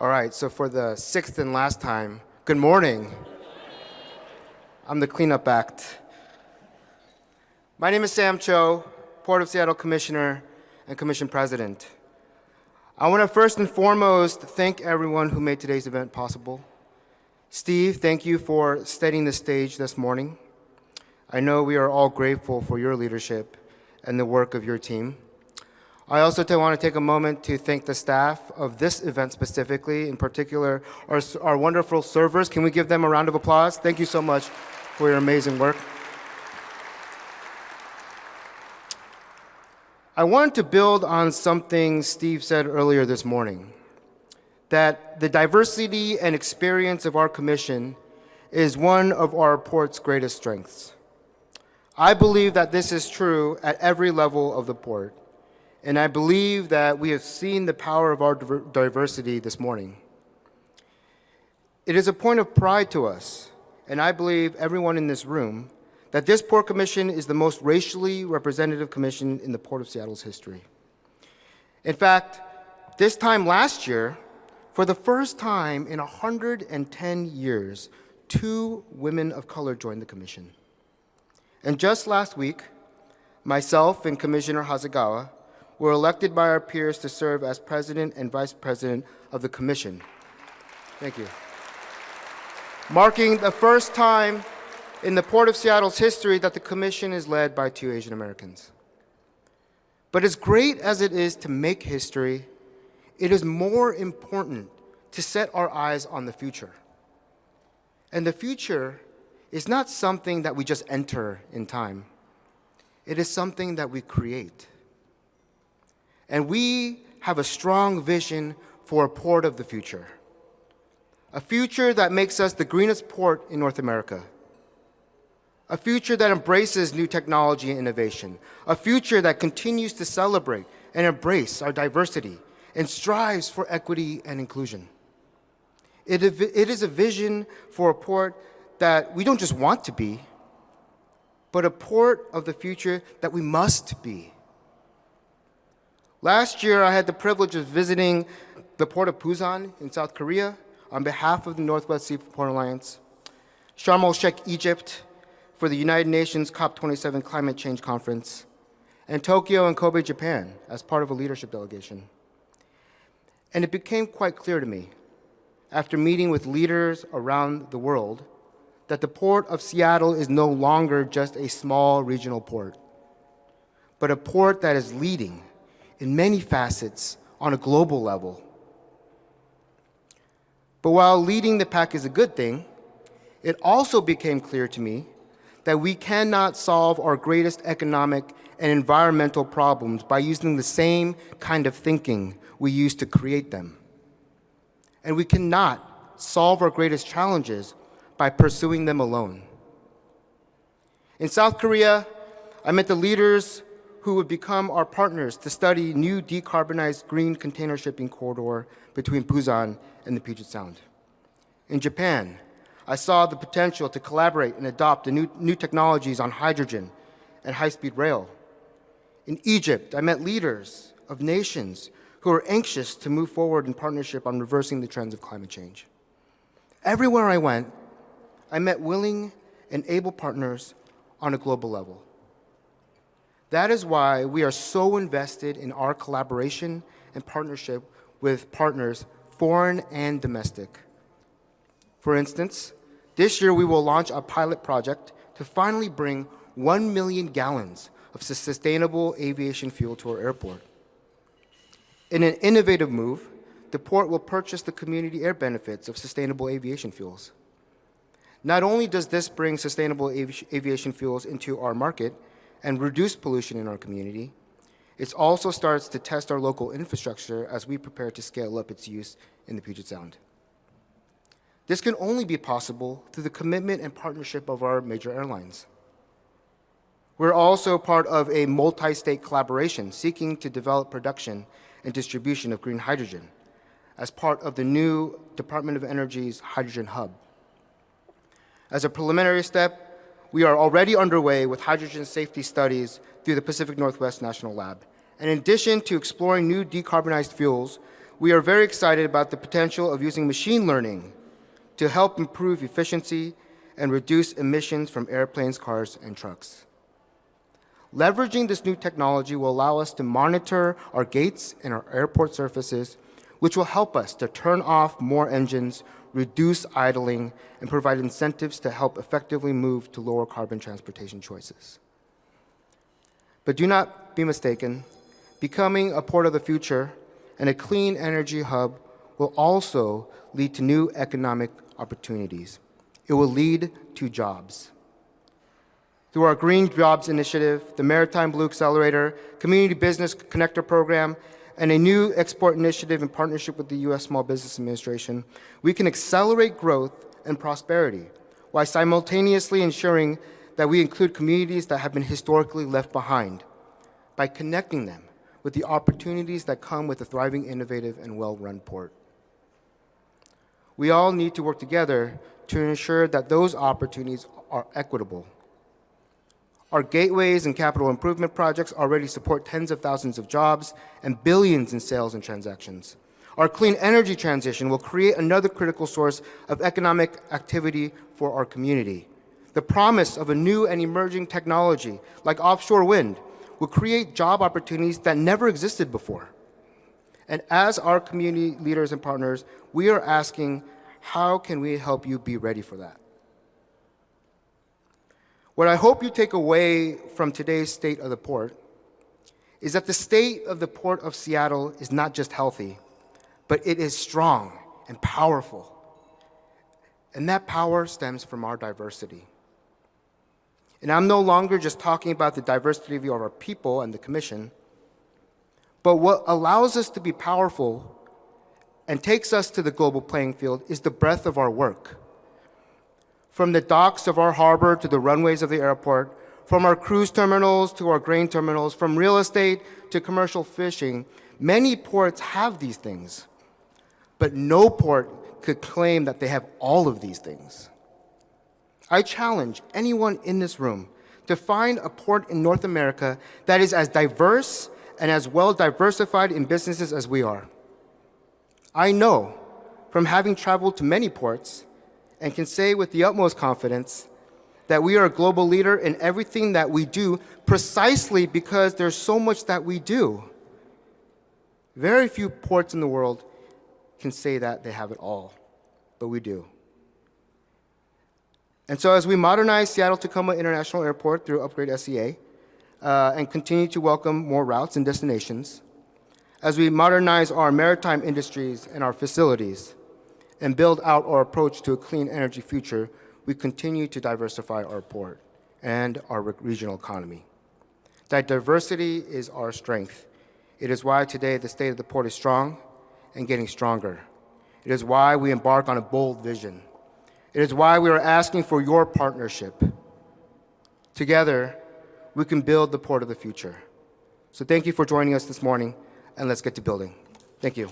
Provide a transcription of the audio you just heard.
All right, so for the sixth and last time, good morning. I'm the cleanup act. My name is Sam Cho, Port of Seattle Commissioner and Commission President. I want to first and foremost thank everyone who made today's event possible. Steve, thank you for setting the stage this morning. I know we are all grateful for your leadership and the work of your team. I also want to take a moment to thank the staff of this event specifically, in particular our wonderful servers. Can we give them a round of applause? Thank you so much for your amazing work. I wanted to build on something Steve said earlier this morning, that the diversity and experience of our commission is one of our port's greatest strengths. I believe that this is true at every level of the port. And I believe that we have seen the power of our diversity this morning. It is a point of pride to us, and I believe everyone in this room, that this Port Commission is the most racially representative commission in the Port of Seattle's history. In fact, this time last year, for the first time in 110 years, 2 women of color joined the commission. And just last week, myself and Commissioner Hasegawa were elected by our peers to serve as President and Vice President of the Commission. Thank you. Marking the first time in the Port of Seattle's history that the Commission is led by 2 Asian Americans. But as great as it is to make history, it is more important to set our eyes on the future. And the future is not something that we just enter in time. It is something that we create. And we have a strong vision for a port of the future. A future that makes us the greenest port in North America. A future that embraces new technology and innovation. A future that continues to celebrate and embrace our diversity and strives for equity and inclusion. It is a vision for a port that we don't just want to be, but a port of the future that we must be. Last year, I had the privilege of visiting the port of Busan in South Korea on behalf of the Northwest Seaport Alliance, Sharm el-Sheikh, Egypt, for the United Nations COP27 Climate Change Conference, and Tokyo and Kobe, Japan, as part of a leadership delegation. And it became quite clear to me, after meeting with leaders around the world, that the Port of Seattle is no longer just a small regional port, but a port that is leading in many facets on a global level. But while leading the pack is a good thing, it also became clear to me that we cannot solve our greatest economic and environmental problems by using the same kind of thinking we use to create them. And we cannot solve our greatest challenges by pursuing them alone. In South Korea, I met the leaders who would become our partners to study new decarbonized green container shipping corridor between Busan and the Puget Sound. In Japan, I saw the potential to collaborate and adopt the new technologies on hydrogen and high-speed rail. In Egypt, I met leaders of nations who are anxious to move forward in partnership on reversing the trends of climate change. Everywhere I went, I met willing and able partners on a global level. That is why we are so invested in our collaboration and partnership with partners, foreign and domestic. For instance, this year we will launch a pilot project to finally bring 1 million gallons of sustainable aviation fuel to our airport. In an innovative move, the port will purchase the community air benefits of sustainable aviation fuels. Not only does this bring sustainable aviation fuels into our market and reduce pollution in our community, it also starts to test our local infrastructure as we prepare to scale up its use in the Puget Sound. This can only be possible through the commitment and partnership of our major airlines. We're also part of a multi-state collaboration seeking to develop production and distribution of green hydrogen as part of the new Department of Energy's Hydrogen Hub. As a preliminary step, we are already underway with hydrogen safety studies through the Pacific Northwest National Lab. And in addition to exploring new decarbonized fuels, we are very excited about the potential of using machine learning to help improve efficiency and reduce emissions from airplanes, cars, and trucks. Leveraging this new technology will allow us to monitor our gates and our airport surfaces, which will help us to turn off more engines, reduce idling, and provide incentives to help effectively move to lower carbon transportation choices. But do not be mistaken, becoming a port of the future and a clean energy hub will also lead to new economic opportunities. It will lead to jobs. Through our Green Jobs Initiative, the Maritime Blue Accelerator, Community Business Connector Program, and a new export initiative in partnership with the U.S. Small Business Administration, we can accelerate growth and prosperity while simultaneously ensuring that we include communities that have been historically left behind by connecting them with the opportunities that come with a thriving, innovative, and well-run port. We all need to work together to ensure that those opportunities are equitable. Our gateways and capital improvement projects already support tens of thousands of jobs and billions in sales and transactions. Our clean energy transition will create another critical source of economic activity for our community. The promise of a new and emerging technology like offshore wind will create job opportunities that never existed before. And as our community leaders and partners, we are asking, how can we help you be ready for that? What I hope you take away from today's state of the port is that the state of the Port of Seattle is not just healthy, but it is strong and powerful. And that power stems from our diversity. And I'm no longer just talking about the diversity of our people and the Commission, but what allows us to be powerful and takes us to the global playing field is the breadth of our work. From the docks of our harbor to the runways of the airport, from our cruise terminals to our grain terminals, from real estate to commercial fishing, many ports have these things, but no port could claim that they have all of these things. I challenge anyone in this room to find a port in North America that is as diverse and as well diversified in businesses as we are. I know from having traveled to many ports and can say with the utmost confidence that we are a global leader in everything that we do precisely because there's so much that we do. Very few ports in the world can say that they have it all, but we do. And so as we modernize Seattle-Tacoma International Airport through Upgrade SEA and continue to welcome more routes and destinations, as we modernize our maritime industries and our facilities and build out our approach to a clean energy future, we continue to diversify our port and our regional economy. That diversity is our strength. It is why today the state of the port is strong and getting stronger. It is why we embark on a bold vision. It is why we are asking for your partnership. Together, we can build the port of the future. So thank you for joining us this morning, and let's get to building. Thank you.